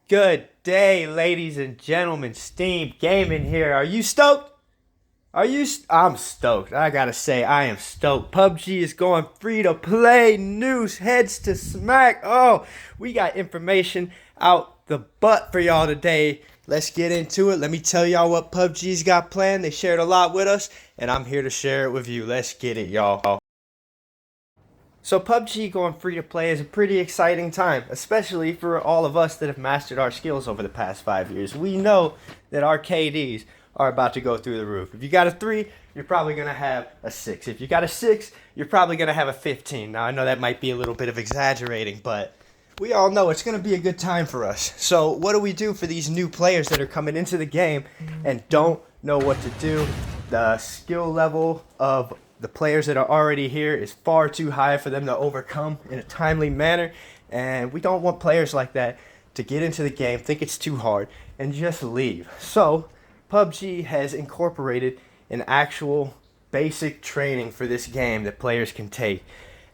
Good day, ladies and gentlemen. Steam Gaming here. Are you stoked? I'm stoked. I gotta say, I am stoked. PUBG is going free to play. News heads to smack. Oh, we got information out the butt for y'all today. Let's get into it. Let me tell y'all what PUBG's got planned. They shared a lot with us, and I'm here to share it with you. Let's get it, y'all. So PUBG going free to play is a pretty exciting time, especially for all of us that have mastered our skills over the past 5 years. We know that our KDs are about to go through the roof. If you got a 3, you're probably going to have a 6. If you got a 6, you're probably going to have a 15. Now I know that might be a little bit of exaggerating, but we all know it's going to be a good time for us. So what do we do for these new players that are coming into the game and don't know what to do? The skill level of the players that are already here is far too high for them to overcome in a timely manner, and we don't want players like that to get into the game, think it's too hard, and just leave. So PUBG has incorporated an actual basic training for this game that players can take.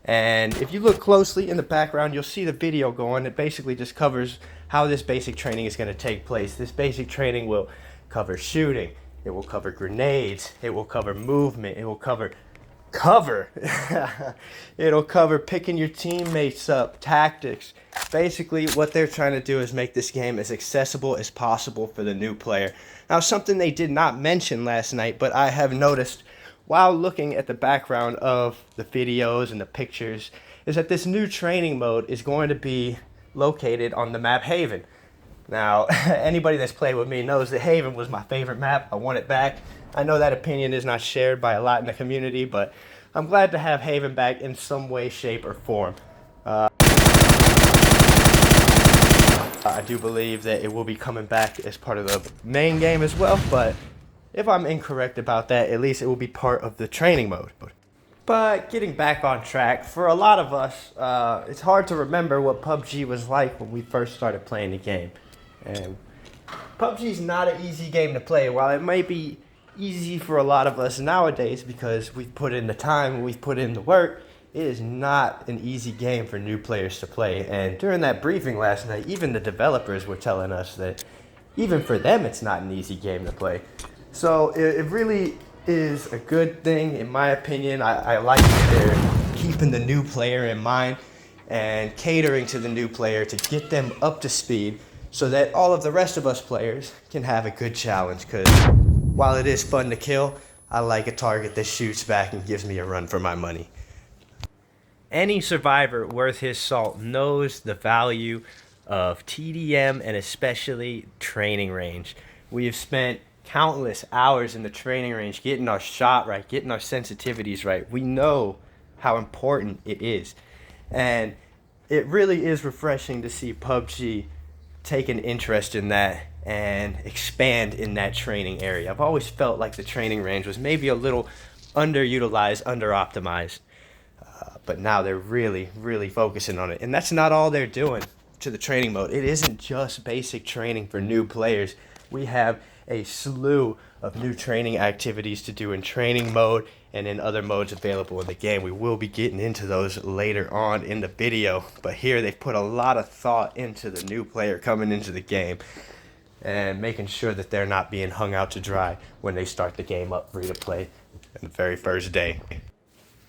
And if you look closely in the background, you'll see the video going. It basically just covers how this basic training is going to take place. This basic training will cover shooting, it will cover grenades, it will cover movement, it will cover it'll cover picking your teammates up, tactics. Basically what they're trying to do is make this game as accessible as possible for the new player. Now, something they did not mention last night, but I have noticed while looking at the background of the videos and the pictures, is that this new training mode is going to be located on the map Haven. Now, anybody that's played with me knows that Haven was my favorite map. I want it back. I know that opinion is not shared by a lot in the community, but I'm glad to have Haven back in some way, shape, or form. I do believe that it will be coming back as part of the main game as well, but if I'm incorrect about that, at least it will be part of the training mode. But getting back on track, for a lot of us, it's hard to remember what PUBG was like when we first started playing the game. And PUBG is not an easy game to play. While it may be easy for a lot of us nowadays because we've put in the time, we've put in the work, it is not an easy game for new players to play. And during that briefing last night, even the developers were telling us that even for them, it's not an easy game to play. So it really is a good thing, in my opinion. I like that they're keeping the new player in mind and catering to the new player to get them up to speed so that all of the rest of us players can have a good challenge. Because while it is fun to kill, I like a target that shoots back and gives me a run for my money. Any survivor worth his salt knows the value of TDM and especially training range. We have spent countless hours in the training range getting our shot right, getting our sensitivities right. We know how important it is. And it really is refreshing to see PUBG take an interest in that and expand in that training area. I've always felt like the training range was maybe a little underutilized, under-optimized. But now they're really, really focusing on it. And that's not all they're doing to the training mode. It isn't just basic training for new players. We have a slew of new training activities to do in training mode and in other modes available in the game. We will be getting into those later on in the video, but here they've put a lot of thought into the new player coming into the game and making sure that they're not being hung out to dry when they start the game up free to play the very first day.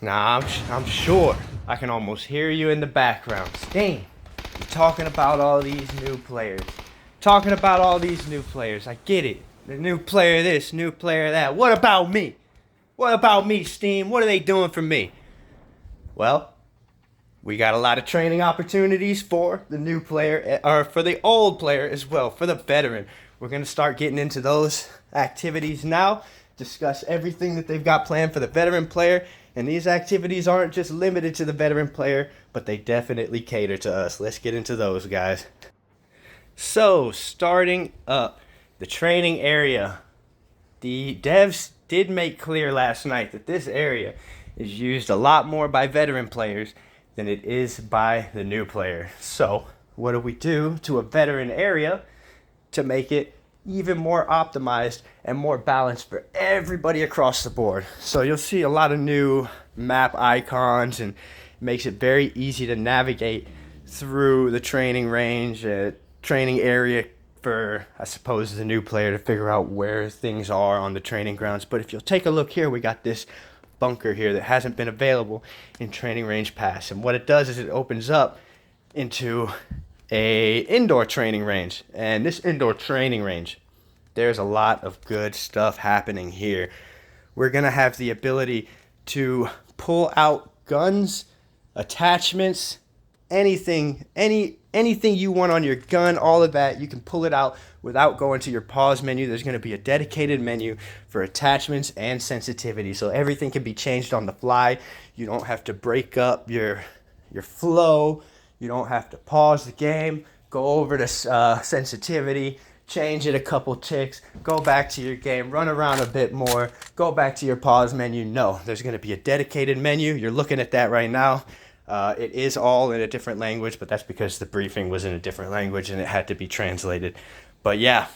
Now, I'm sure I can almost hear you in the background. Steam, you're talking about all these new players. I get it. The new player this, new player that. What about me? What about me, Steam? What are they doing for me? Well, we got a lot of training opportunities for the new player, or for the old player as well, for the veteran. We're going to start getting into those activities now, discuss everything that they've got planned for the veteran player. And these activities aren't just limited to the veteran player, but they definitely cater to us. Let's get into those, guys. So, starting up, the training area. The devs did make clear last night that this area is used a lot more by veteran players than it is by the new player. So, what do we do to a veteran area to make it even more optimized and more balanced for everybody across the board? So you'll see a lot of new map icons, and it makes it very easy to navigate through the training range, training area for, I suppose, the new player to figure out where things are on the training grounds. But if you'll take a look here, we got this bunker here that hasn't been available in Training Range Pass. And what it does is it opens up into a indoor training range. And this indoor training range, there's a lot of good stuff happening here. We're going to have the ability to pull out guns, attachments, anything you want on your gun, all of that, you can pull it out without going to your pause menu. There's going to be a dedicated menu for attachments and sensitivity, so everything can be changed on the fly. You don't have to break up your flow. You don't have to pause the game, go over to sensitivity, change it a couple ticks, go back to your game, run around a bit more, go back to your pause menu. No, there's going to be a dedicated menu. You're looking at that right now. It is all in a different language, but that's because the briefing was in a different language and it had to be translated. But yeah,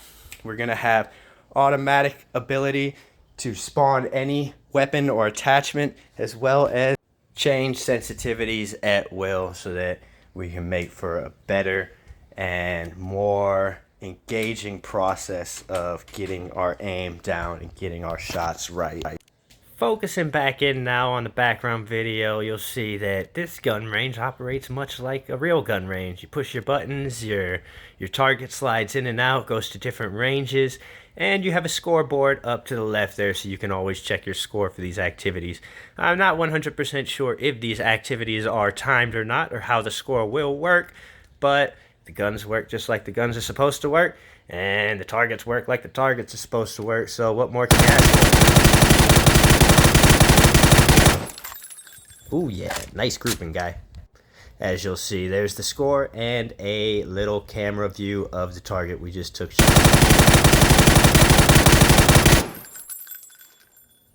we're going to have automatic ability to spawn any weapon or attachment, as well as change sensitivities at will, so that we can make for a better and more engaging process of getting our aim down and getting our shots right. Focusing back in now on the background video, you'll see that this gun range operates much like a real gun range. You push your buttons, your target slides in and out, goes to different ranges, and you have a scoreboard up to the left there, so you can always check your score for these activities. I'm not 100% sure if these activities are timed or not, or how the score will work, but the guns work just like the guns are supposed to work, and the targets work like the targets are supposed to work, so what more can you ask for? Ooh, yeah, nice grouping, guy. As you'll see, there's the score and a little camera view of the target we just took shots.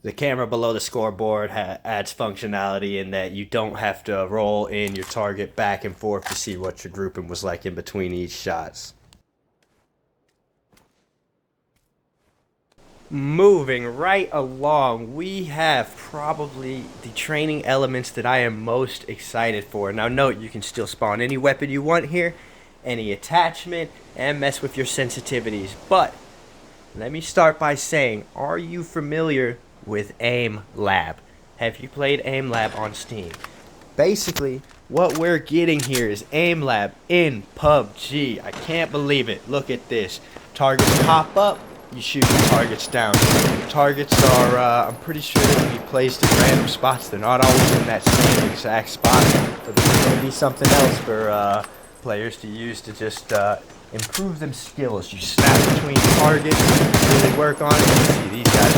The camera below the scoreboard adds functionality in that you don't have to roll in your target back and forth to see what your grouping was like in between each shots. Moving right along, we have probably the training elements that I am most excited for. Now note, you can still spawn any weapon you want here, any attachment, and mess with your sensitivities. But let me start by saying, are you familiar with Aim Lab? Have you played Aim Lab on Steam? Basically, what we're getting here is Aim Lab in PUBG. I can't believe it. Look at this. Targets pop up. You shoot the targets down. Targets are, I'm pretty sure they can be placed in random spots. They're not always in that same exact spot. But there's going to be something else for players to use to just improve them skills. You snap between targets, really work on it. You see these guys.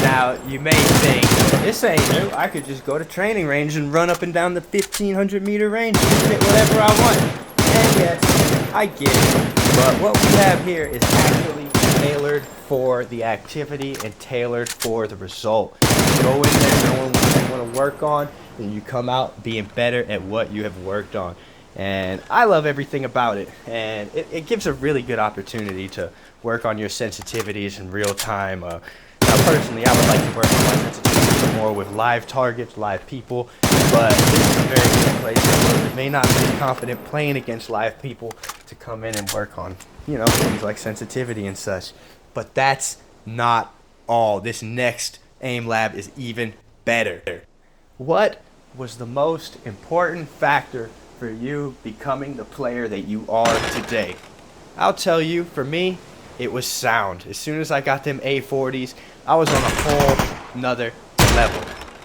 Now, you may think, this ain't new. I could just go to training range and run up and down the 1,500 meter range and hit whatever I want. And yes, I get it. But what we have here is actually tailored for the activity and tailored for the result. You go in there knowing what you want to work on, and you come out being better at what you have worked on. And I love everything about it, and it gives a really good opportunity to work on your sensitivities in real time. Now personally, I would like to work on my sensitivities more with live targets, live people, but this is a very good place for those that may not be confident playing against live people to come in and work on, you know, things like sensitivity and such. But that's not all. This next Aim Lab is even better. What was the most important factor for you becoming the player that you are today? I'll tell you, for me, it was sound. As soon as I got them A40s, I was on a whole nother level.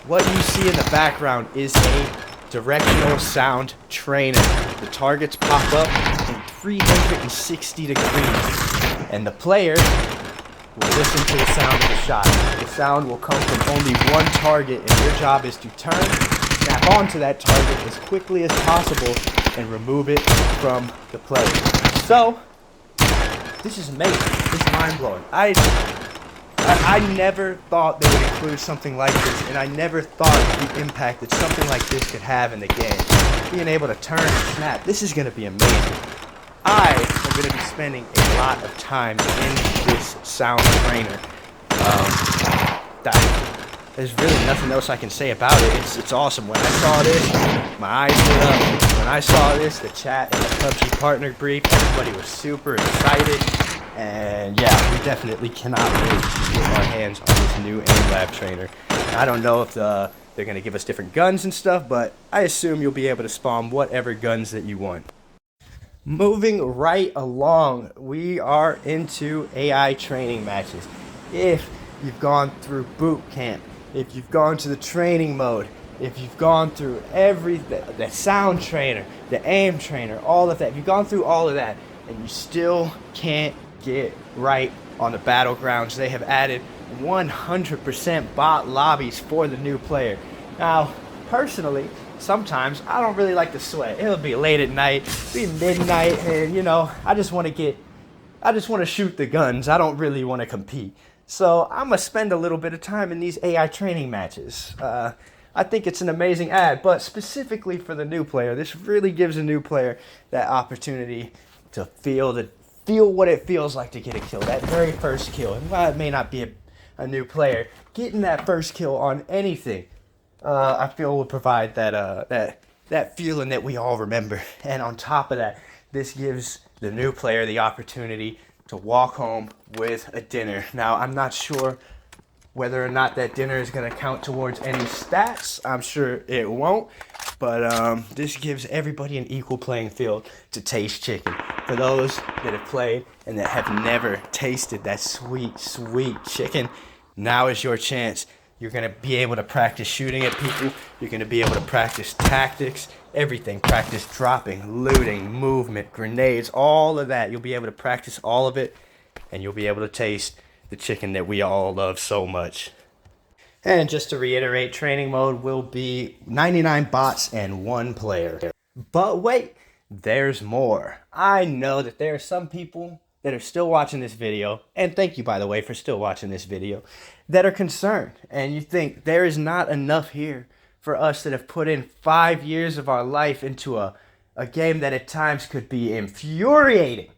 What you see in the background is a directional sound trainer. The targets pop up in 360 degrees, and the player will listen to the sound of the shot. The sound will come from only one target, and your job is to turn, snap onto that target as quickly as possible, and remove it from the player. So, this is amazing. This is mind-blowing. I never thought they would include something like this, and I never thought the impact that something like this could have in the game. Being able to turn and snap, this is going to be amazing. I am going to be spending a lot of time in this sound trainer. there's really nothing else I can say about it. It's awesome. When I saw this, my eyes lit up. When I saw this, the chat and the PUBG partner brief, everybody was super excited. And yeah, we definitely cannot wait to get our hands on this new aim lab trainer. I don't know if they're going to give us different guns and stuff, but I assume you'll be able to spawn whatever guns that you want. Moving right along, we are into AI training matches. If you've gone through boot camp, if you've gone to the training mode, if you've gone through everything, the sound trainer, the aim trainer, all of that, if you've gone through all of that and you still can't get right on the Battlegrounds, they have added 100% bot lobbies for the new player. Now, personally, sometimes I don't really like to sweat. It'll be late at night, be midnight, and you know, I just want to shoot the guns. I don't really want to compete. So I'm going to spend a little bit of time in these AI training matches. I think it's an amazing ad, but specifically for the new player, this really gives a new player that opportunity to feel what it feels like to get a kill, that very first kill. And while it may not be a new player, getting that first kill on anything, I feel will provide that feeling that we all remember. And on top of that, this gives the new player the opportunity to walk home with a dinner. Now, I'm not sure whether or not that dinner is going to count towards any stats. I'm sure it won't. But this gives everybody an equal playing field to taste chicken. For those that have played and that have never tasted that sweet, sweet chicken, now is your chance. You're going to be able to practice shooting at people. You're going to be able to practice tactics, everything. Practice dropping, looting, movement, grenades, all of that. You'll be able to practice all of it, and you'll be able to taste the chicken that we all love so much. And just to reiterate, training mode will be 99 bots and 1 player. But wait, there's more. I know that there are some people that are still watching this video, and thank you, by the way, for still watching this video, that are concerned. And you think there is not enough here for us that have put in 5 years of our life into a game that at times could be infuriating.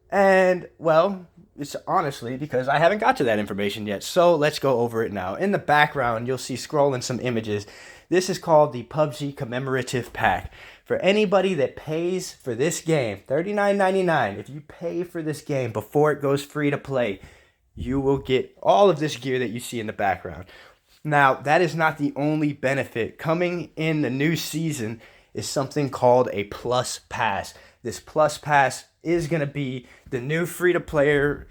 And, well, it's honestly because I haven't got to that information yet. So let's go over it now. In the background, you'll see scrolling some images. This is called the PUBG Commemorative Pack. For anybody that pays for this game, $39.99, if you pay for this game before it goes free to play, you will get all of this gear that you see in the background. Now, that is not the only benefit. Coming in the new season is something called a Plus Pass. This Plus Pass is going to be the new free-to-player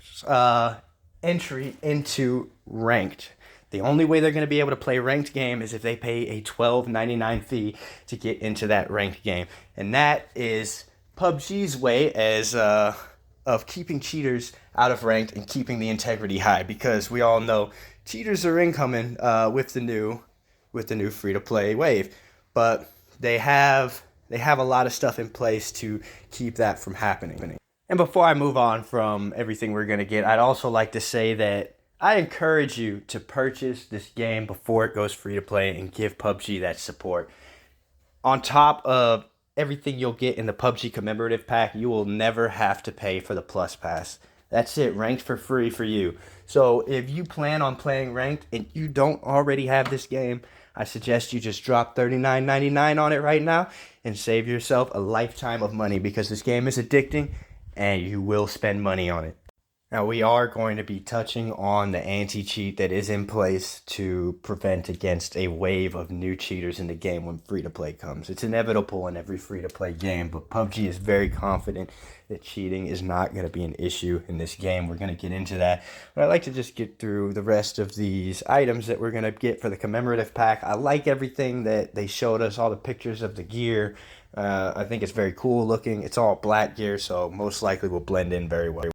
entry into Ranked. The only way they're going to be able to play Ranked game is if they pay a $12.99 fee to get into that Ranked game. And that is PUBG's way of keeping cheaters out of Ranked and keeping the integrity high, because we all know cheaters are incoming with the new free-to-play wave. But they have a lot of stuff in place to keep that from happening. And before I move on from everything we're going to get, I'd also like to say that I encourage you to purchase this game before it goes free to play and give PUBG that support. On top of everything you'll get in the PUBG Commemorative Pack, you will never have to pay for the Plus Pass. That's it, Ranked for free for you. So if you plan on playing Ranked and you don't already have this game, I suggest you just drop $39.99 on it right now and save yourself a lifetime of money, because this game is addicting and you will spend money on it. Now, we are going to be touching on the anti-cheat that is in place to prevent against a wave of new cheaters in the game when free-to-play comes. It's inevitable in every free-to-play game, but PUBG is very confident that cheating is not going to be an issue in this game. We're going to get into that. But I'd like to just get through the rest of these items that we're going to get for the commemorative pack. I like everything that they showed us, all the pictures of the gear. I think it's very cool looking. It's all black gear, so most likely will blend in very well.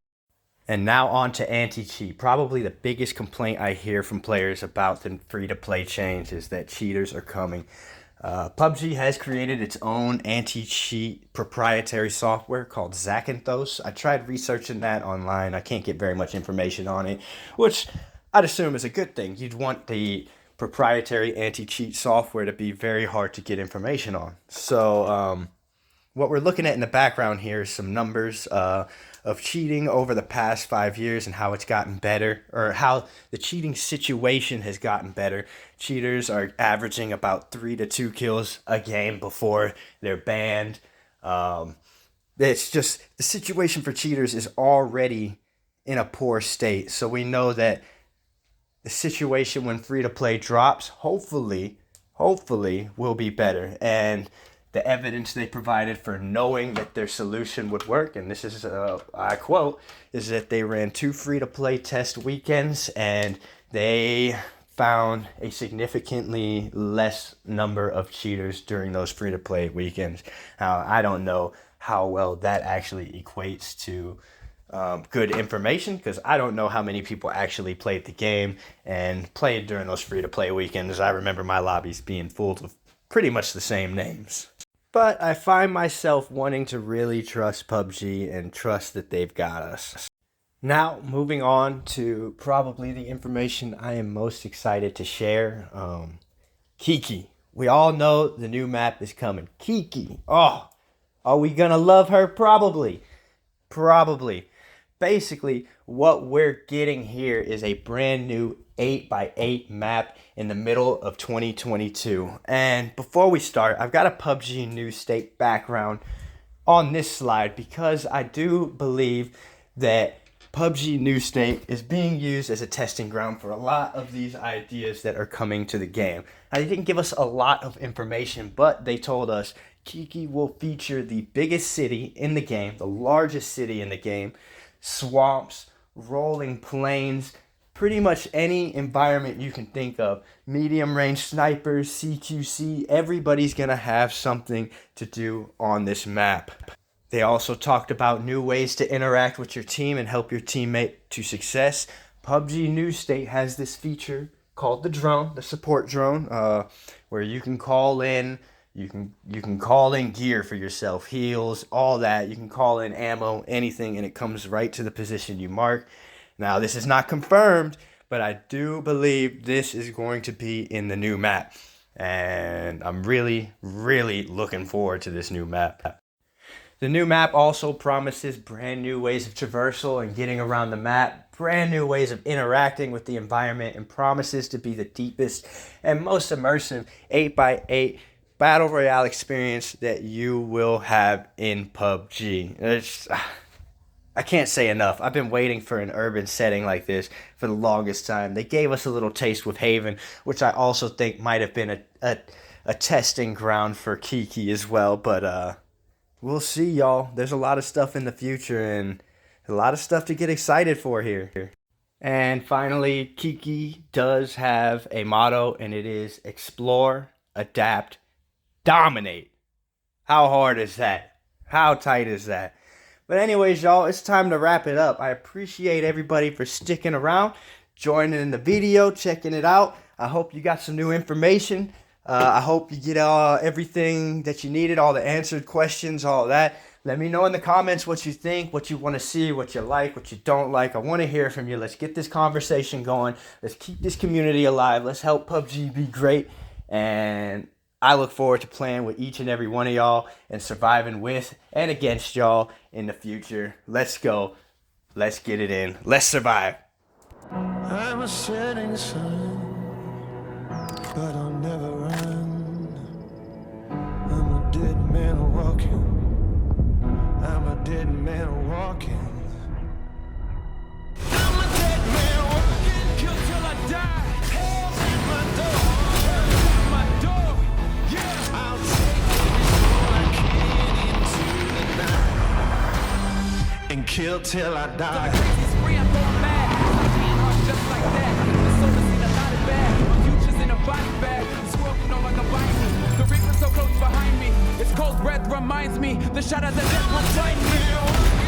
And now on to anti-cheat. Probably the biggest complaint I hear from players about the free-to-play change is that cheaters are coming. PUBG has created its own anti-cheat proprietary software called Zakynthos. I tried researching that online. I can't get very much information on it, which I'd assume is a good thing. You'd want the proprietary anti-cheat software to be very hard to get information on. So What we're looking at in the background here is some numbers of cheating over the past 5 years and how it's gotten better, or how the cheating situation has gotten better. Cheaters are averaging about 3 to 2 kills a game before they're banned. It's just the situation for cheaters is already in a poor state. So we know that the situation when free to play drops, hopefully will be better. And the evidence they provided for knowing that their solution would work, and this is, I quote, is that they ran 2 free-to-play test weekends, and they found a significantly less number of cheaters during those free-to-play weekends. Now, I don't know how well that actually equates to good information, because I don't know how many people actually played the game and played during those free-to-play weekends. I remember my lobbies being full of pretty much the same names. But I find myself wanting to really trust PUBG and trust that they've got us. Now, moving on to probably the information I am most excited to share. Kiki. We all know the new map is coming. Kiki. Oh, are we gonna love her? Probably. Basically, what we're getting here is a brand new 8x8 map in the middle of 2022. And before we start, I've got a PUBG New State background on this slide because I do believe that PUBG New State is being used as a testing ground for a lot of these ideas that are coming to the game. Now, they didn't give us a lot of information, but they told us Kiki will feature the biggest city in the game, the largest city in the game, swamps, rolling plains, pretty much any environment you can think of. Medium range snipers, CQC, everybody's gonna have something to do on this map. They also talked about new ways to interact with your team and help your teammate to success. PUBG New State has this feature called the drone, the support drone, where you can call in. You can call in gear for yourself, heals, all that. You can call in ammo, anything, and it comes right to the position you mark. Now, this is not confirmed, but I do believe this is going to be in the new map. And I'm really looking forward to this new map. The new map also promises brand new ways of traversal and getting around the map, brand new ways of interacting with the environment, and promises to be the deepest and most immersive 8x8 Battle Royale experience that you will have in PUBG. I can't say enough. I've been waiting for an urban setting like this for the longest time. They gave us a little taste with Haven, which I also think might have been a testing ground for Kiki as well. But we'll see, y'all. There's a lot of stuff in the future and a lot of stuff to get excited for here. And finally, Kiki does have a motto, and it is explore, adapt, dominate. How hard is that? How tight is that? But anyways, y'all, it's time to wrap it up. I appreciate everybody for sticking around, joining in the video, checking it out. I hope you got some new information. I hope you get everything that you needed, all the answered questions, all that. Let me know in the comments what you think, what you want to see, what you like, what you don't like. I want to hear from you. Let's get this conversation going. Let's keep this community alive. Let's help PUBG be great. And I look forward to playing with each and every one of y'all and surviving with and against y'all in the future. Let's go. Let's get it in. Let's survive. I'm a setting sun, but I'll never run. I'm a dead man walking. I'm a dead man walking. I'm a dead man walking. Kill till I die. Hell's in my door. And kill till I die. The crazy spree, I'm going mad. Just like that. The soul is in a lot of bag. My future's in a body bag. This world can no longer bind me. The reaper's so close behind me. Its cold breath reminds me. The shadows that death will find me.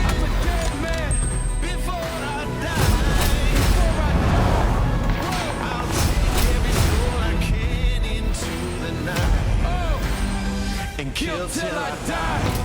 I'm a dead man. Before I die. I'll take every soul I can into the night. And kill till I die.